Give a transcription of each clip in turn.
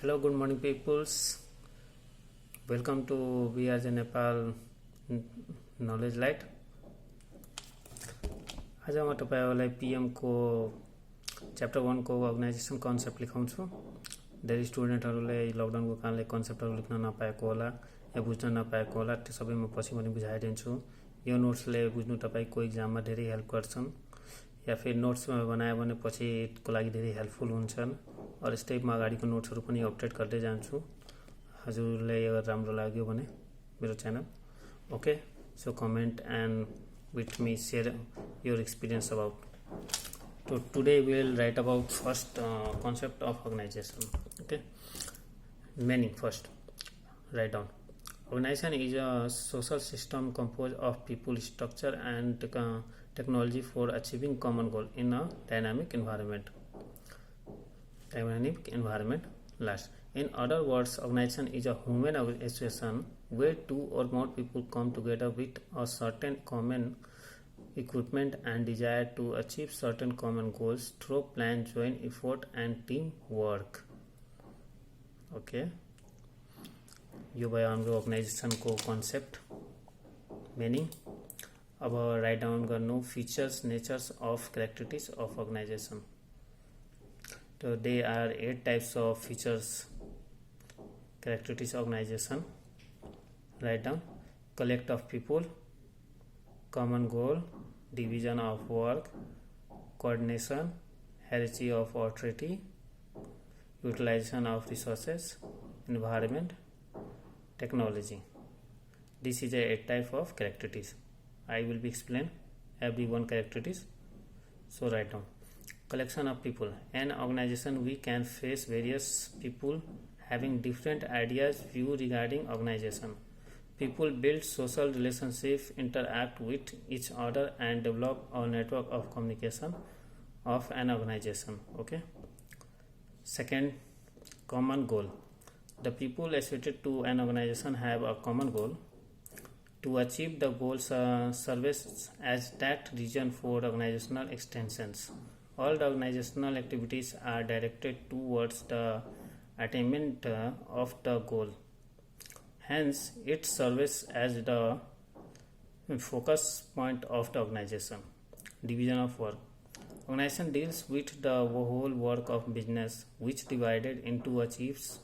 Hello, good morning, peoples. Welcome to VRJ Nepal knowledge light. आज म तपाईहरुलाई पीएम को च्याप्टर 1 को अर्गनाइजेसन कन्सेप्ट लेखाउँछु। धेरै स्टुडेन्टहरुले लकडाउन को कारणले कन्सेप्टहरु लेख्न नपाएको होला या बुझ्न नपाएको होला, त्यो सबै म पछि पनि बुझाइदिन्छु। यो नोट्सले बुझ्नु तपाईको एक्जाममा धेरै हेल्प गर्छन् या फिर नोट्स बनायो भने पछि को लागि धेरै हेल्पफुल हुन्छन्। और यस्तै म अगाडिको नोट्सहरु पनि अपडेट गर्दै जान्छु। हजुरले अगर राम्रो लाग्यो भने मेरो channel okay so comment end with me share your experience about. So today we will write about first concept of organization. Okay, meaning first. Write down. Organization is a social system composed of people, structure, and technology for achieving common goal in a dynamic environment. Last. In other words, organization is a human association where two or more people come together with a certain common equipment and desire to achieve certain common goals through plan, joint effort, and teamwork. Okay. यो भयो हाम्रो organization को concept meaning. अब write down गर्नु features natures of characteristics of organization. So there are 8 types of features characteristics organization. Write down: collect of people, common goal, division of work, coordination, hierarchy of authority, utilization of resources, environment, technology. This is a 8 type of characteristics. I will be explain every one characteristics. So write down. Collection of people. In an organization we can face various people having different ideas, view regarding organization. People build social relationships, interact with each other, and develop a network of communication of an organization. Okay. Second, common goal. The people associated to an organization have a common goal. To achieve the goals, serves as that region for organizational extensions. All the organizational activities are directed towards the attainment of the goal. Hence, it serves as the focus point of the organization. Division of work. Organization deals with the whole work of business, which divided into achieves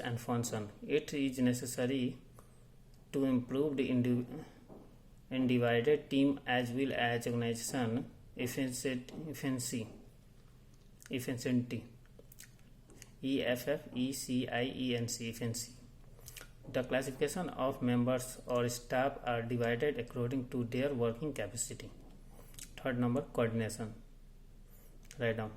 and function. It is necessary to improve the undivided team as well as organization efficiency. Efficiency. The classification of members or staff are divided according to their working capacity. Third number, coordination. Write down.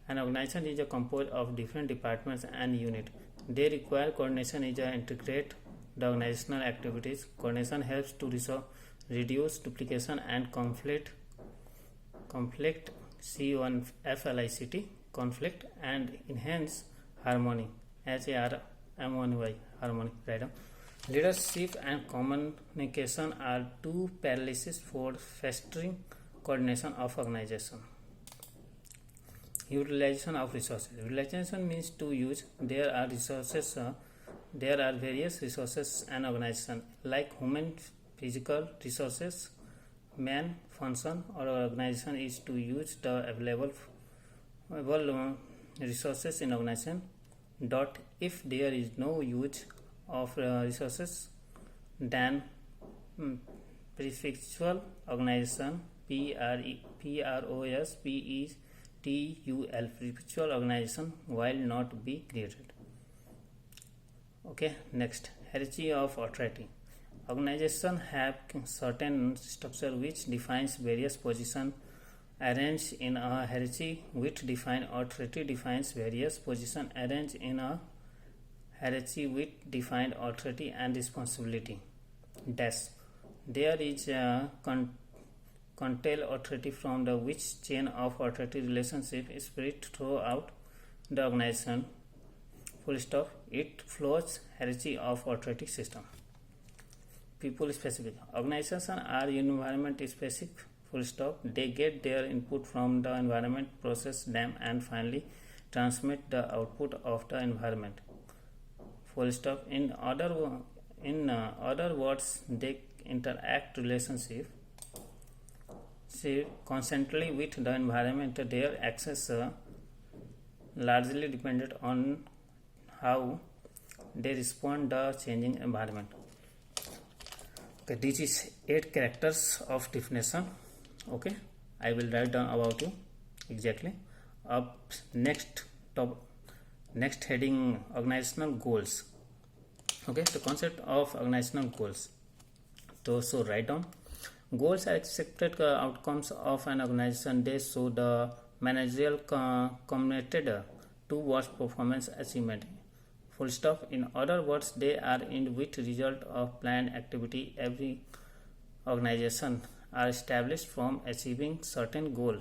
An organization is composed of different departments and units. They require coordination is integrate the organizational activities. Coordination helps to reduce duplication and conflict, conflict, and enhance harmony, harmony. Right down. Leadership and communication are two paralysis for fostering coordination of organization. Utilization of resources. Utilization means to use. There are various resources and organization like human, physical resources. Man function or organization is to use the available resources in organization. If there is no use of resources, then prefectural organization prefectural organization will not be created. Okay, next, hierarchy of authority. Organizations have certain structure which defines various positions arranged in a hierarchy which define authority defines various positions arranged in a hierarchy with defined authority and responsibility. There is a control authority from the which chain of authority relationship is spread throughout the organization. Full stop. It flows hierarchy of authority system. People specific. Organizations are environment specific. Full stop. They get their input from the environment, process them, and finally transmit the output of the environment. Full stop. In other words, they interact relationship constantly with the environment. Their access largely dependent on how they respond the changing environment. Okay, this is 8 characters of definition. Okay, I will write down about you exactly. Up next heading, organizational goals. Okay, the concept of organizational goals. So write down. Goals are expected outcomes of an organization. They show the managerial committed towards performance achievement. Full stop. In other words, they are in which result of planned activity. Every organization are established from achieving certain goal.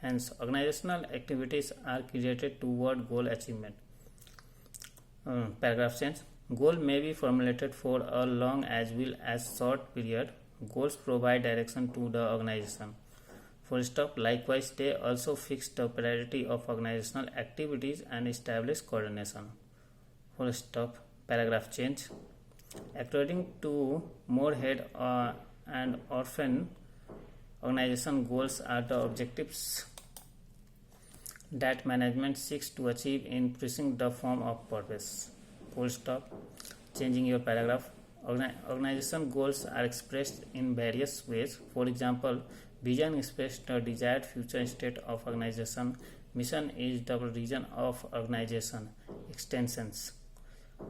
Hence, organizational activities are created toward goal achievement. Paragraph change. Goal may be formulated for a long as well as short period. Goals provide direction to the organization. Full stop. Likewise, they also fix the priority of organizational activities and establish coordination. Full stop. Paragraph change. According to Moorhead and Orphan, organization goals are the objectives that management seeks to achieve in pursuing the form of purpose. Full stop. Changing your paragraph. Organization goals are expressed in various ways. For example, vision expresses the desired future state of organization. Mission is the vision of organization. Extensions.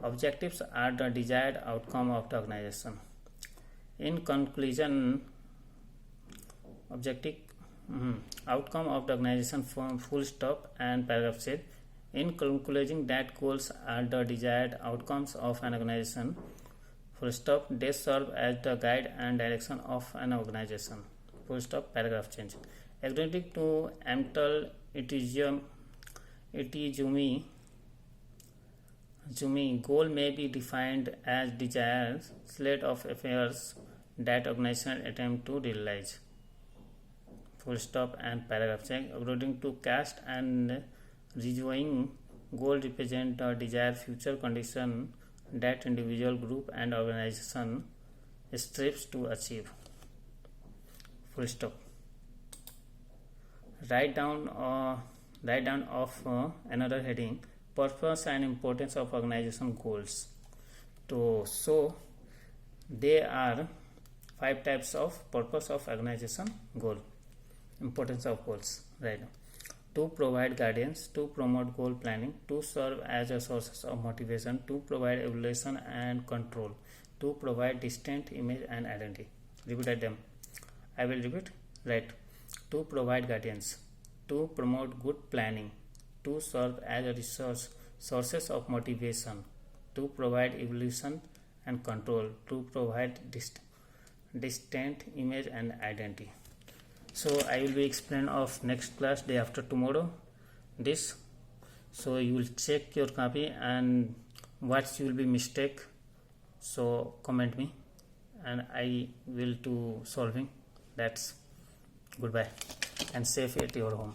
Objectives are the desired outcome of the organization. In conclusion, outcome of the organization from full stop and paragraph said. In concluding that goals are the desired outcomes of an organization, full stop, they serve as the guide and direction of an organization. Full stop, paragraph change. According to Amtal Itizumi, goal may be defined as desired slate of affairs that organization attempt to realize. Full stop and paragraph change. According to Cast and Rejoin, goal represent the desired future condition that individual, group and organization strives to achieve. Full stop. Write down of another heading, purpose and importance of organization goals. So there are 5 types of purpose of organization goal. Importance of goals. Right now, to provide guidance, to promote goal planning, to serve as a source of motivation, to provide evaluation and control, to provide distinct image and identity. Repeat them. I will repeat. Right. To provide guidance, to promote good planning, to serve as a resource, sources of motivation, to provide evaluation and control, to provide distinct image and identity. So I will be explain of next class day after tomorrow this. So you will check your copy and what will be mistake. So comment me and I will to solving. That's goodbye and safe at your home.